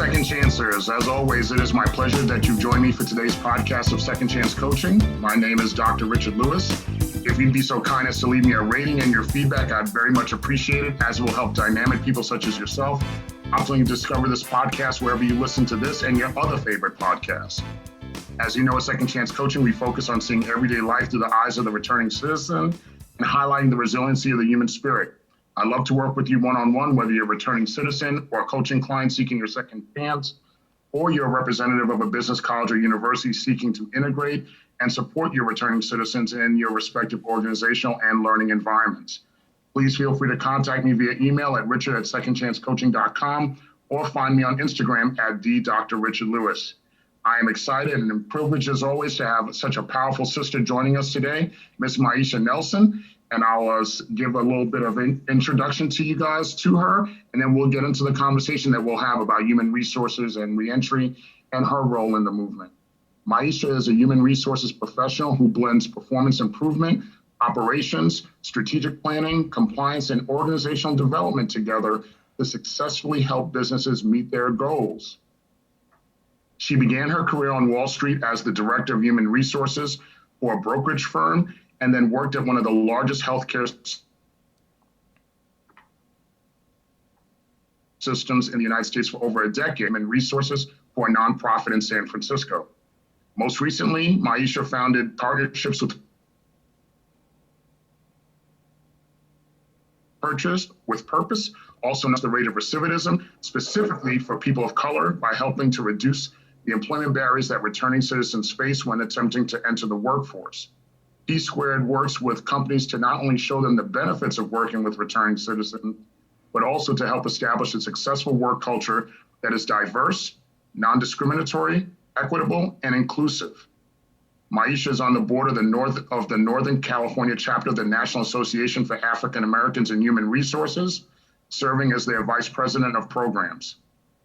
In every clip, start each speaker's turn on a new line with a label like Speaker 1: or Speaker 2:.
Speaker 1: Second Chancers. As always, it is my pleasure that you've joined me for today's podcast of Second Chance Coaching. My name is Dr. Richard Lewis. If you'd be so kind as to leave me a rating and your feedback, I'd very much appreciate it, as it will help dynamic people such as yourself optimally discover this podcast wherever you listen to this and your other favorite podcasts. As you know, at Second Chance Coaching, we focus on seeing everyday life through the eyes of the returning citizen and highlighting the resiliency of the human spirit. I love to work with you one-on-one, whether you're a returning citizen or a coaching client seeking your second chance, or you're a representative of a business, college, or university seeking to integrate and support your returning citizens in your respective organizational and learning environments. Please feel free to contact me via email at richard@secondchancecoaching.com or find me on Instagram at @DrRichardLewis. I am excited and privileged as always to have such a powerful sister joining us today, Miss Maisha Nelson. And I'll give a little bit of an introduction to you guys to her, and then we'll get into the conversation that we'll have about human resources and reentry and her role in the movement. Maisha is a human resources professional who blends performance improvement, operations, strategic planning, compliance, and organizational development together to successfully help businesses meet their goals. She began her career on Wall Street as the director of human resources for a brokerage firm, and then worked at one of the largest healthcare systems in the United States for over a decade, and resources for a nonprofit in San Francisco. Most recently, Maisha founded partnerships with Purpose, also known as the rate of recidivism, specifically for people of color, by helping to reduce the employment barriers that returning citizens face when attempting to enter the workforce. P-Squared works with companies to not only show them the benefits of working with returning citizens, but also to help establish a successful work culture that is diverse, non-discriminatory, equitable, and inclusive. Maisha is on the board of the Northern California chapter of the National Association for African Americans in Human Resources, serving as their vice president of programs.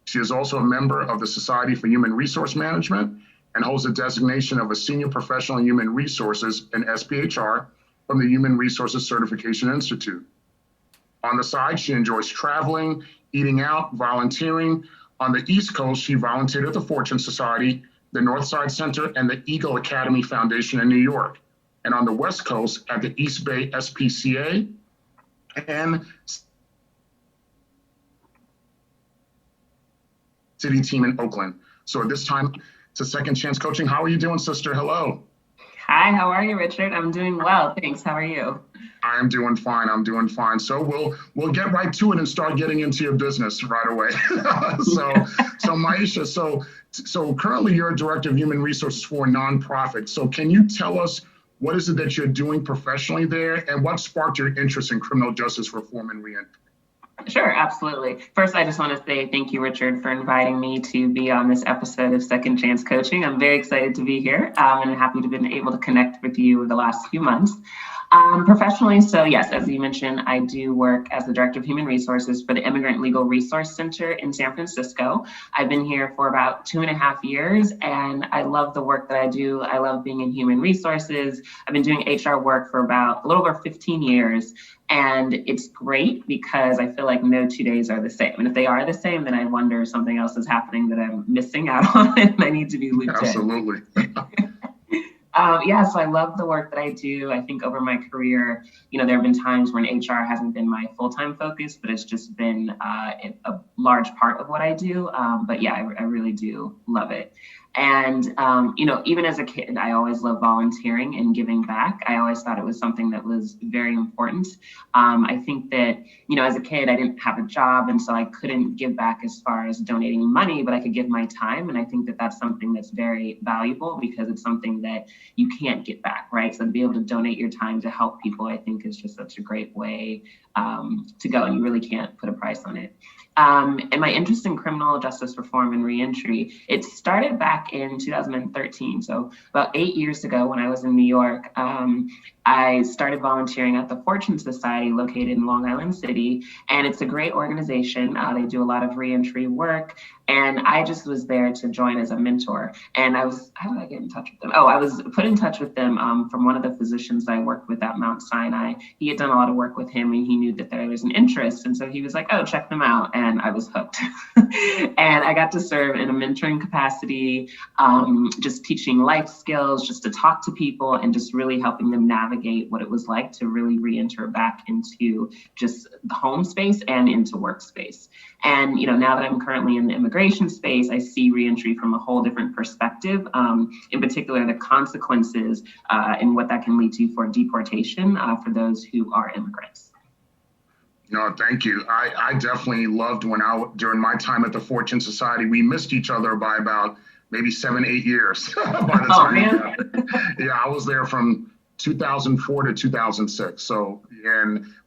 Speaker 1: She is also a member of the Society for Human Resource Management and holds the designation of a senior professional in human resources, an SPHR, from the Human Resources Certification Institute. On the side, she enjoys traveling, eating out, volunteering. On the East Coast, she volunteered at the Fortune Society, the Northside Center, and the Eagle Academy Foundation in New York. And on the West Coast, at the East Bay SPCA and City team in Oakland. So at this time, to Second Chance Coaching. How are you doing, sister? Hello.
Speaker 2: Hi, how are you, Richard? I'm doing well, thanks. How are you?
Speaker 1: I'm doing fine. So we'll get right to it and start getting into your business right away. So Maisha, so currently you're a director of human resources for a nonprofit. So can you tell us what is it that you're doing professionally there, and what sparked your interest in criminal justice reform and reentry?
Speaker 2: Sure, absolutely. First, I just want to say thank you, Richard, for inviting me to be on this episode of Second Chance Coaching. I'm very excited to be here and happy to have been able to connect with you the last few months. Professionally, so yes, as you mentioned, I do work as the Director of Human Resources for the Immigrant Legal Resource Center in San Francisco. I've been here for about 2.5 years, and I love the work that I do. I love being in human resources. I've been doing HR work for about a little over 15 years, and it's great because I feel like no 2 days are the same. And if they are the same, then I wonder if something else is happening that I'm missing out on and I need to be looped in.
Speaker 1: Absolutely.
Speaker 2: So I love the work that I do. I think over my career, there have been times when HR hasn't been my full-time focus, but it's just been a large part of what I do. I really do love it. And, even as a kid, I always loved volunteering and giving back. I always thought it was something that was very important. I think that, as a kid, I didn't have a job, and so I couldn't give back as far as donating money, but I could give my time. And I think that that's something that's very valuable because it's something that you can't get back, right? So to be able to donate your time to help people, I think is just such a great way to go, and you really can't put a price on it. And my interest in criminal justice reform and reentry, it started back in 2013. So about 8 years ago when I was in New York, I started volunteering at the Fortune Society located in Long Island City. And it's a great organization. They do a lot of reentry work. And I just was there to join as a mentor. And how did I get in touch with them? I was put in touch with them from one of the physicians I worked with at Mount Sinai. He had done a lot of work with him and he knew that there was an interest. And so he was like, check them out. And and I was hooked. And I got to serve in a mentoring capacity, just teaching life skills, just to talk to people and just really helping them navigate what it was like to really re-enter back into just the home space and into workspace. And now that I'm currently in the immigration space, I see reentry from a whole different perspective, in particular the consequences and what that can lead to for deportation for those who are immigrants.
Speaker 1: No, thank you. I definitely loved during my time at the Fortune Society, we missed each other by about maybe 7-8 years. By the
Speaker 2: Oh,
Speaker 1: time
Speaker 2: man.
Speaker 1: yeah, I was there from 2004 to 2006. So,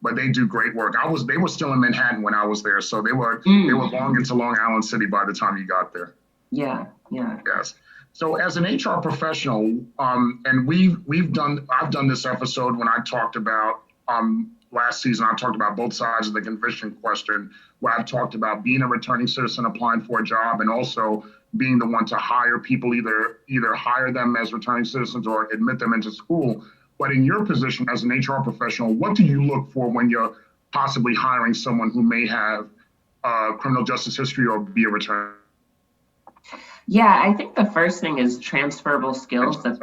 Speaker 1: but they do great work. They were still in Manhattan when I was there. So they were long into Long Island City by the time you got there.
Speaker 2: Yeah.
Speaker 1: Yes. So as an HR professional, and I've done this episode when I talked about, last season, I talked about both sides of the conviction question, where I've talked about being a returning citizen applying for a job and also being the one to hire people, either hire them as returning citizens or admit them into school. But in your position as an HR professional, what do you look for when you're possibly hiring someone who may have criminal justice history or be a return?
Speaker 2: Yeah, I think the first thing is transferable skills that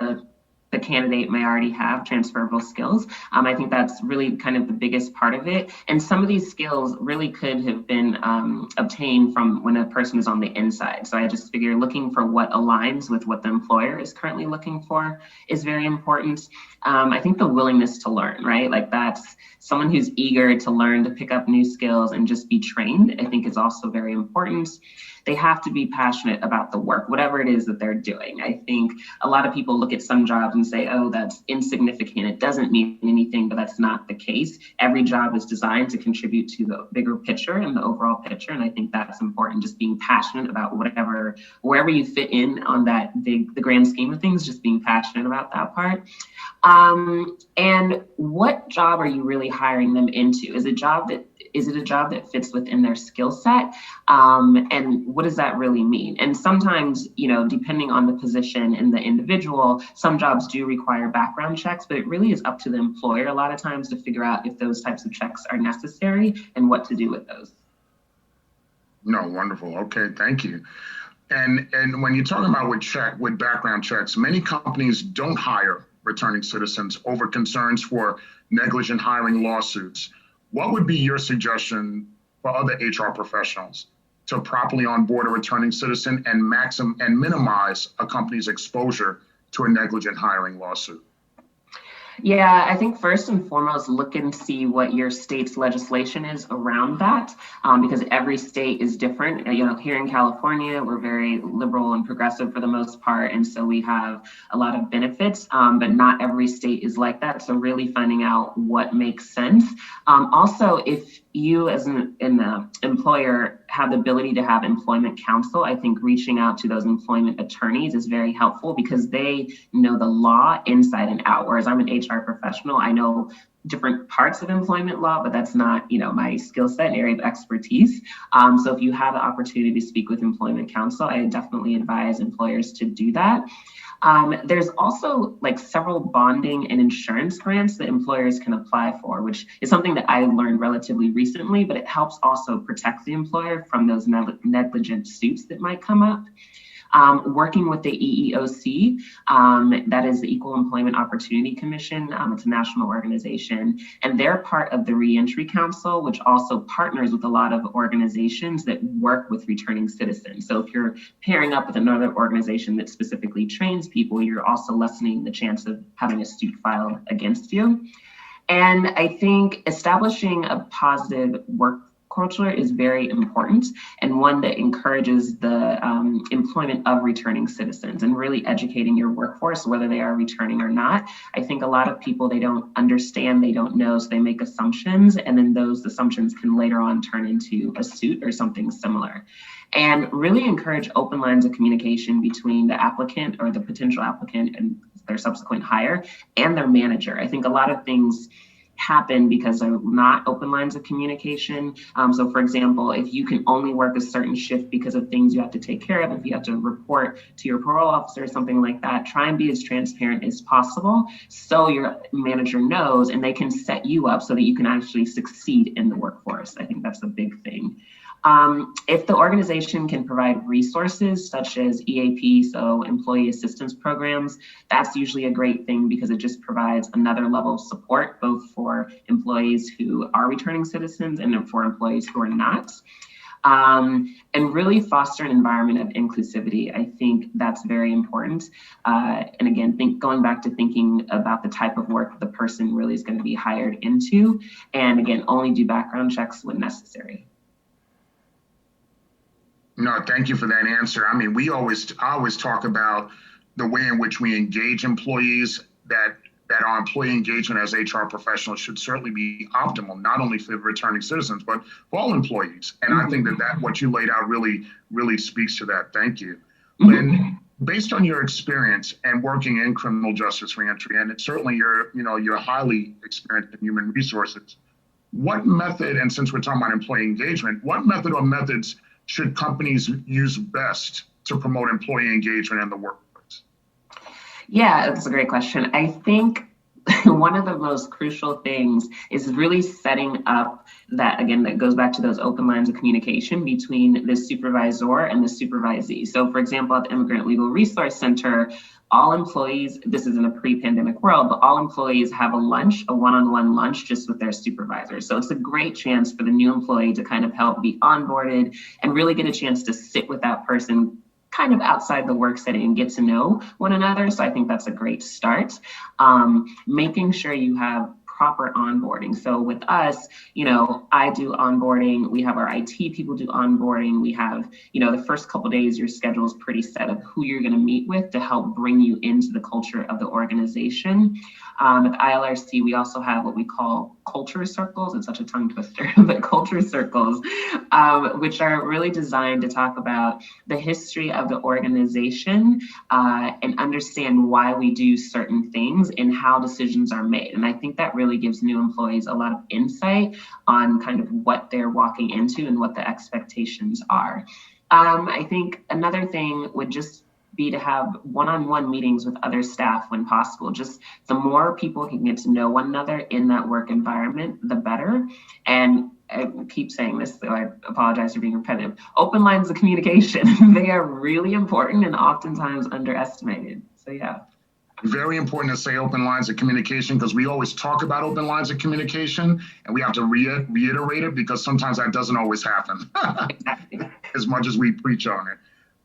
Speaker 2: the candidate may already have, transferable skills. I think that's really kind of the biggest part of it. And some of these skills really could have been obtained from when a person is on the inside. So I just figure looking for what aligns with what the employer is currently looking for is very important. I think the willingness to learn, right? Like that's someone who's eager to learn, to pick up new skills and just be trained, I think is also very important. They have to be passionate about the work, whatever it is that they're doing. I think a lot of people look at some jobs and say, oh, that's insignificant. It doesn't mean anything, but that's not the case. Every job is designed to contribute to the bigger picture and the overall picture. And I think that's important, just being passionate about wherever you fit in on the grand scheme of things, just being passionate about that part. And what job are you really hiring them into? Is it a job that fits within their skill set? And what does that really mean? And sometimes, depending on the position and the individual, some jobs do require background checks, but it really is up to the employer a lot of times to figure out if those types of checks are necessary and what to do with those.
Speaker 1: No, wonderful. Okay, thank you. And when you're talking about with background checks, many companies don't hire returning citizens over concerns for negligent hiring lawsuits. What would be your suggestion for other HR professionals to properly onboard a returning citizen and minimize a company's exposure to a negligent hiring lawsuit?
Speaker 2: Yeah, I think first and foremost, look and see what your state's legislation is around that, because every state is different. Here in California, we're very liberal and progressive for the most part, and so we have a lot of benefits, but not every state is like that. So really finding out what makes sense. Also, if you as an employer have the ability to have employment counsel, I think reaching out to those employment attorneys is very helpful because they know the law inside and out. Whereas I'm an HR professional, I know different parts of employment law, but that's not, my skill set area of expertise. So if you have the opportunity to speak with employment counsel, I definitely advise employers to do that. There's also several bonding and insurance grants that employers can apply for, which is something that I learned relatively recently, but it helps also protect the employer from those negligent suits that might come up. Working with the EEOC, that is the Equal Employment Opportunity Commission. It's a national organization, and they're part of the Reentry Council, which also partners with a lot of organizations that work with returning citizens. So if you're pairing up with another organization that specifically trains people, you're also lessening the chance of having a suit filed against you. And I think establishing a positive work culture is very important, and one that encourages the employment of returning citizens and really educating your workforce, whether they are returning or not. I think a lot of people, they don't understand, they don't know, so they make assumptions, and then those assumptions can later on turn into a suit or something similar. And really encourage open lines of communication between the applicant or the potential applicant and their subsequent hire and their manager. I think a lot of things happen because they're not open lines of communication. So for example, if you can only work a certain shift because of things you have to take care of, if you have to report to your parole officer or something like that, try and be as transparent as possible so your manager knows and they can set you up so that you can actually succeed in the workforce. I think that's a big thing. If the organization can provide resources such as EAP, so employee assistance programs, that's usually a great thing because it just provides another level of support, both for employees who are returning citizens and for employees who are not. And really foster an environment of inclusivity. I think that's very important. And again, going back to thinking about the type of work the person really is going to be hired into. And again, only do background checks when necessary.
Speaker 1: No, thank you for that answer. I mean, I always talk about the way in which we engage employees, that our employee engagement as HR professionals should certainly be optimal, not only for returning citizens, but for all employees. And I think that what you laid out really speaks to that. Thank you. When, based on your experience and working in criminal justice reentry, and certainly you're highly experienced in human resources, what method, and since we're talking about employee engagement, what method or methods should companies use best to promote employee engagement in the workplace?
Speaker 2: Yeah, that's a great question. I think one of the most crucial things is really setting up that goes back to those open lines of communication between the supervisor and the supervisee. So for example, at the Immigrant Legal Resource Center, all employees, this is in a pre-pandemic world, but all employees have a one-on-one lunch just with their supervisor. So it's a great chance for the new employee to kind of help be onboarded and really get a chance to sit with that person kind of outside the work setting and get to know one another. So I think that's a great start. Making sure you have proper onboarding. So with us, I do onboarding. We have our IT people do onboarding. We have, the first couple of days, your schedule is pretty set of who you're going to meet with to help bring you into the culture of the organization. At the ILRC, we also have what we call culture circles. It's such a tongue twister, but culture circles, which are really designed to talk about the history of the organization and understand why we do certain things and how decisions are made. And I think that really gives new employees a lot of insight on kind of what they're walking into and what the expectations are. I think another thing would just be to have one-on-one meetings with other staff when possible. Just the more people can get to know one another in that work environment, the better. And I keep saying this, so I apologize for being repetitive. Open lines of communication, they are really important and oftentimes underestimated. So yeah.
Speaker 1: Very important to say open lines of communication, because we always talk about open lines of communication and we have to reiterate it because sometimes that doesn't always happen as much as we preach on it.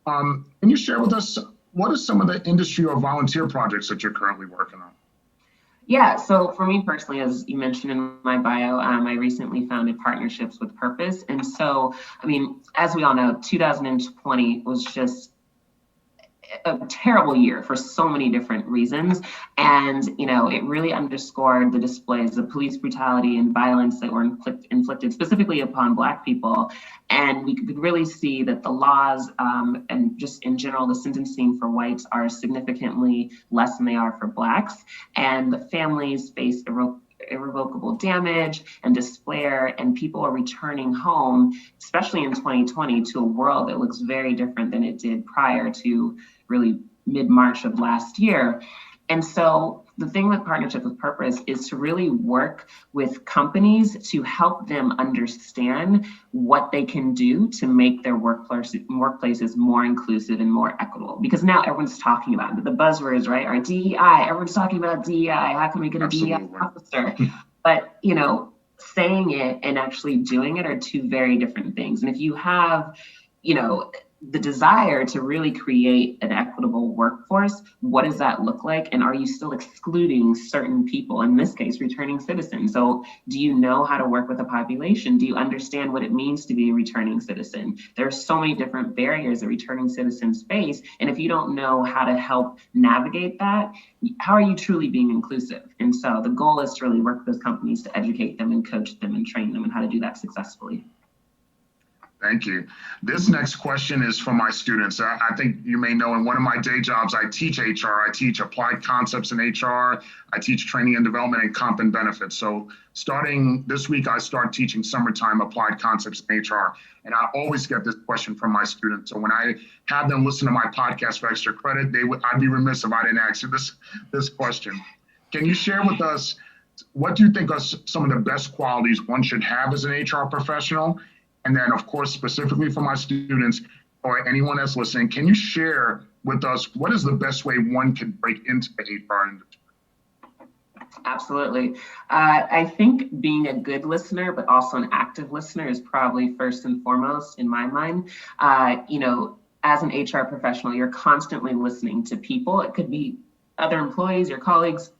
Speaker 1: Can you share with us, what are some of the industry or volunteer projects that you're currently working on?
Speaker 2: Yeah, so for me personally, as you mentioned in my bio, I recently founded Partnerships with Purpose. And so, as we all know, 2020 was just a terrible year for so many different reasons. And, it really underscored the displays of police brutality and violence that were inflicted specifically upon Black people. And we could really see that the laws and just in general, the sentencing for whites are significantly less than they are for Blacks. And the families face irrevocable damage and despair, and people are returning home, especially in 2020, to a world that looks very different than it did prior to really mid-March of last year. And so the thing with Partnership with Purpose is to really work with companies to help them understand what they can do to make their workplaces more inclusive and more equitable. Because now everyone's talking about it. The buzzwords, right, are DEI. Everyone's talking about DEI. How can we get a DEI officer? But, saying it and actually doing it are two very different things. And if you have, the desire to really create an equitable workforce, what does that look like? And are you still excluding certain people, in this case, returning citizens? So do you know how to work with a population? Do you understand what it means to be a returning citizen? There are so many different barriers that returning citizens face. And if you don't know how to help navigate that, how are you truly being inclusive? And so the goal is to really work with those companies to educate them and coach them and train them on how to do that successfully.
Speaker 1: Thank you. This next question is for my students. I think you may know in one of my day jobs, I teach HR. I teach applied concepts in HR. I teach training and development and comp and benefits. So starting this week, I start teaching summertime applied concepts in HR. And I always get this question from my students. So when I have them listen to my podcast for extra credit, I'd be remiss if I didn't ask you this question. Can you share with us, what do you think are some of the best qualities one should have as an HR professional? And then, of course, specifically for my students or anyone that's listening, can you share with us what is the best way one can break into the HR industry?
Speaker 2: Absolutely. I think being a good listener, but also an active listener, is probably first and foremost in my mind. As an HR professional, you're constantly listening to people. It could be other employees, your colleagues,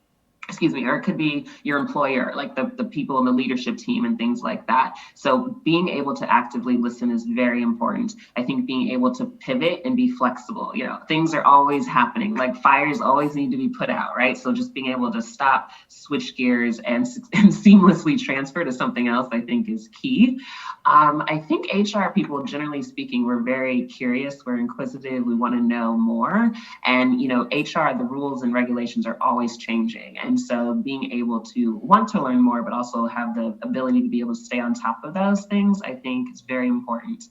Speaker 2: or it could be your employer, like the people in the leadership team and things like that. So being able to actively listen is very important. I think being able to pivot and be flexible, things are always happening, like fires always need to be put out, right? So just being able to stop, switch gears and seamlessly transfer to something else, I think is key. I think HR people, generally speaking, we're very curious, we're inquisitive, we want to know more. And, HR, the rules and regulations are always changing. And so being able to want to learn more, but also have the ability to be able to stay on top of those things, I think is very important.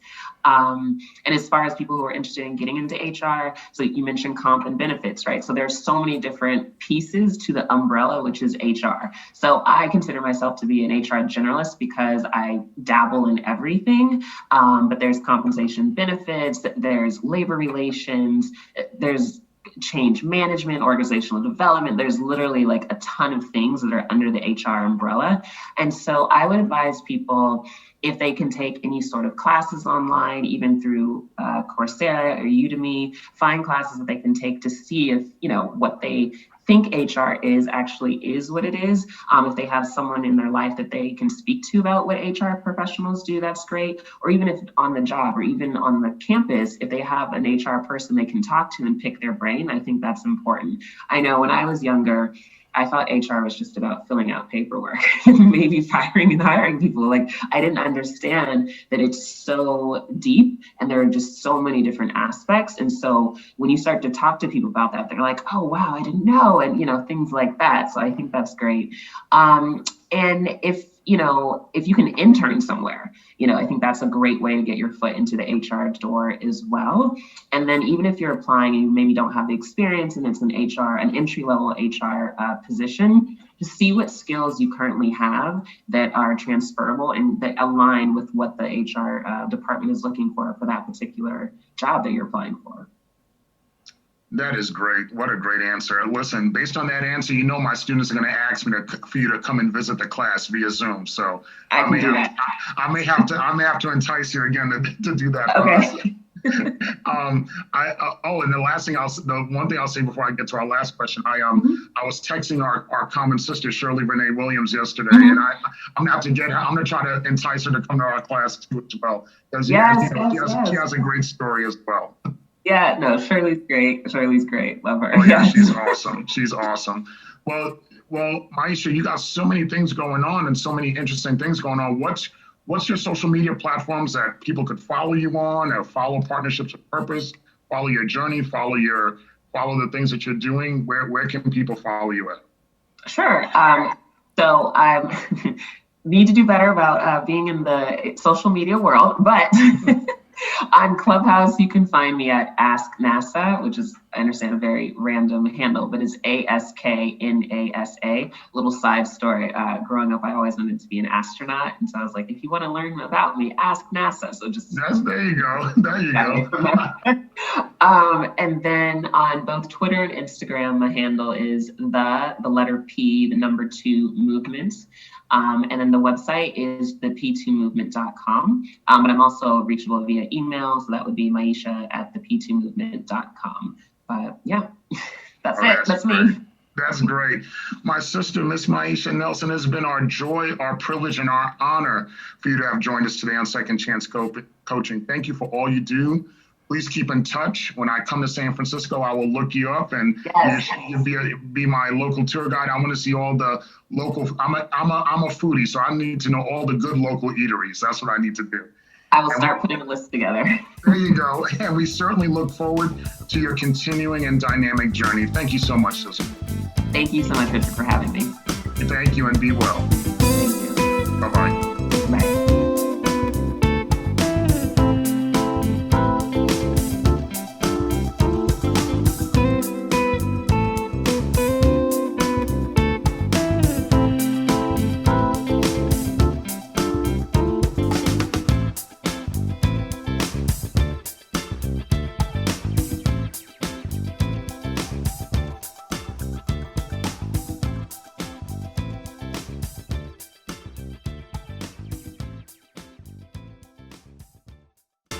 Speaker 2: And as far as people who are interested in getting into HR, so you mentioned comp and benefits, right? So there's so many different pieces to the umbrella, which is HR. So I consider myself to be an HR generalist because I dabble in everything, but there's compensation benefits, there's labor relations, there's change management, organizational development. There's literally like a ton of things that are under the HR umbrella. And so I would advise people, if they can take any sort of classes online, even through Coursera or Udemy, find classes that they can take to see if, what they think HR is what it is. If they have someone in their life that they can speak to about what HR professionals do, that's great. Or even if on the job or even on the campus, if they have an HR person they can talk to and pick their brain, I think that's important. I know when I was younger, I thought HR was just about filling out paperwork, maybe firing and hiring people. Like, I didn't understand that it's so deep and there are just so many different aspects. And so when you start to talk to people about that, they're like, oh, wow, I didn't know. And, things like that. So I think that's great. And if you can intern somewhere, I think that's a great way to get your foot into the HR door as well. And then even if you're applying and you maybe don't have the experience and it's an entry-level HR position, to see what skills you currently have that are transferable and that align with what the HR department is looking for that particular job that you're applying for.
Speaker 1: That is great. What a great answer. Listen, based on that answer, my students are going to ask me for you to come and visit the class via Zoom. So I may have to entice you again to do that.
Speaker 2: Okay.
Speaker 1: And the last thing the one thing I'll say before I get to our last question, I was texting our common sister Shirley Renee Williams yesterday, and I'm gonna try to entice her to come to our class too as well, because she has a great story as well.
Speaker 2: Yeah, no, Shirley's great. Love her.
Speaker 1: Oh, yeah, she's awesome. She's awesome. Well, Maisha, you got so many things going on and so many interesting things going on. What's your social media platforms that people could follow you on, or follow Partnerships with Purpose, follow your journey, follow the things that you're doing? Where can people follow you at?
Speaker 2: Sure. So I need to do better about being in the social media world, but on Clubhouse, you can find me at Ask NASA, which is, I understand, a very random handle, but it's ASKNASA. Little side story. Growing up, I always wanted to be an astronaut. And so I was like, if you want to learn about me, ask NASA. So
Speaker 1: there you go.
Speaker 2: And then on both Twitter and Instagram, my handle is the letter P, the number 2 movements. And then the website is the p2movement.com. But I'm also reachable via email. So that would be Maisha at thep2movement.com. But yeah, that's it. That's me.
Speaker 1: That's great. My sister, Miss Maisha Nelson, has been our joy, our privilege, and our honor for you to have joined us today on Second Chance Coaching. Thank you for all you do. Please keep in touch. When I come to San Francisco, I will look you up, and you'll be my local tour guide. I want to see all the local. I'm a foodie, so I need to know all the good local eateries. That's what I need to do.
Speaker 2: I will start putting a list together.
Speaker 1: There you go. And we certainly look forward to your continuing and dynamic journey. Thank you so much, sister.
Speaker 2: Thank you so much, Richard, for having me.
Speaker 1: Thank you, and be well.